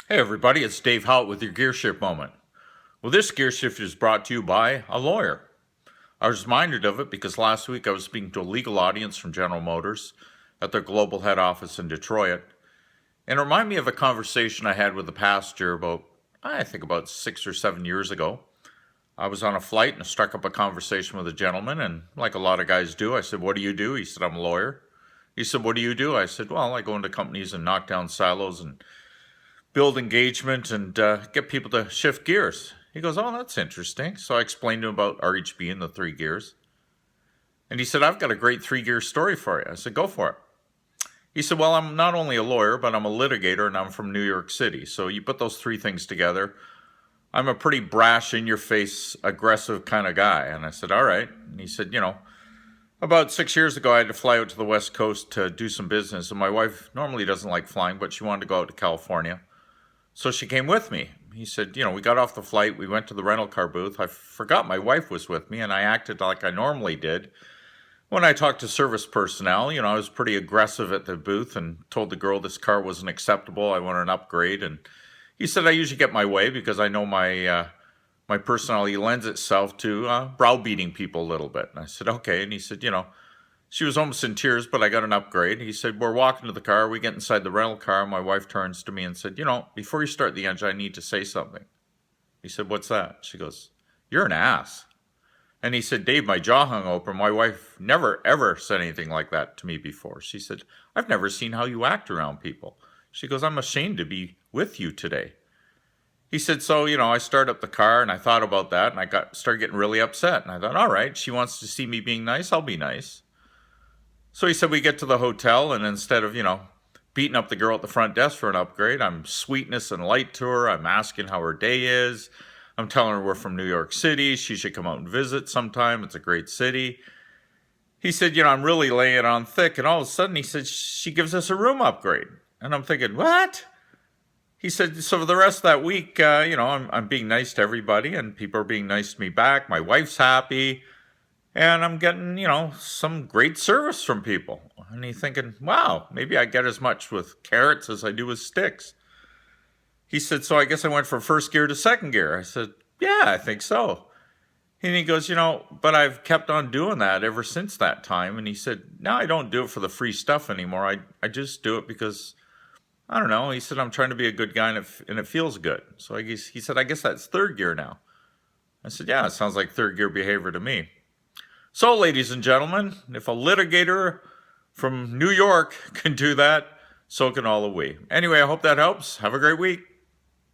Hey everybody, it's Dave Hout with your Gearshift moment. Well, this Gearshift is brought to you by a lawyer. I was reminded of it because last week I was speaking to a legal audience from General Motors at their global head office in Detroit, and it reminded me of a conversation I had with a pastor about 6 or 7 years ago. I was on a flight and struck up a conversation with a gentleman, and like a lot of guys do, I said, "What do you do?" He said, "I'm a lawyer." He said, "What do you do?" I said, "Well, I go into companies and knock down silos and build engagement and get people to shift gears." He goes, "Oh, that's interesting." So I explained to him about RHB and the three gears. And he said, "I've got a great three-gear story for you." I said, "Go for it." He said, "Well, I'm not only a lawyer, but I'm a litigator and I'm from New York City. So you put those three things together. I'm a pretty brash, in-your-face, aggressive kind of guy." And I said, "All right." And he said, about 6 years ago, I had to fly out to the West Coast to do some business. And my wife normally doesn't like flying, but she wanted to go out to California. So she came with me. He said, we got off the flight, we went to the rental car booth. I forgot my wife was with me, and I acted like I normally did. When I talked to service personnel, I was pretty aggressive at the booth and told the girl this car wasn't acceptable. I wanted an upgrade. And he said, "I usually get my way because I know my personality lends itself to browbeating people a little bit." And I said, "Okay." And he said, she was almost in tears, but I got an upgrade. He said, "We're walking to the car. We get inside the rental car. My wife turns to me and said, before you start the engine, I need to say something." He said, "What's that?" She goes, "You're an ass." And he said, "Dave, my jaw hung open. My wife never, ever said anything like that to me before." She said, "I've never seen how you act around people." She goes, "I'm ashamed to be with you today." He said, "So, I started up the car and I thought about that and started getting really upset. And I thought, all right, she wants to see me being nice. I'll be nice." So he said, we get to the hotel, and instead of, beating up the girl at the front desk for an upgrade, I'm sweetness and light to her. I'm asking how her day is. I'm telling her we're from New York City. She should come out and visit sometime. It's a great city. He said, I'm really laying it on thick. And all of a sudden, he said, she gives us a room upgrade. And I'm thinking, what? He said, so for the rest of that week, I'm being nice to everybody, and people are being nice to me back. My wife's happy. And I'm getting, some great service from people. And he's thinking, wow, maybe I get as much with carrots as I do with sticks. He said, so I guess I went from first gear to second gear. I said, yeah, I think so. And he goes, but I've kept on doing that ever since that time. And he said, now I don't do it for the free stuff anymore. I just do it because, I don't know. He said, I'm trying to be a good guy and it feels good. So he said, I guess that's third gear now. I said, yeah, it sounds like third gear behavior to me. So, ladies and gentlemen, if a litigator from New York can do that, so can all of we. Anyway, I hope that helps. Have a great week.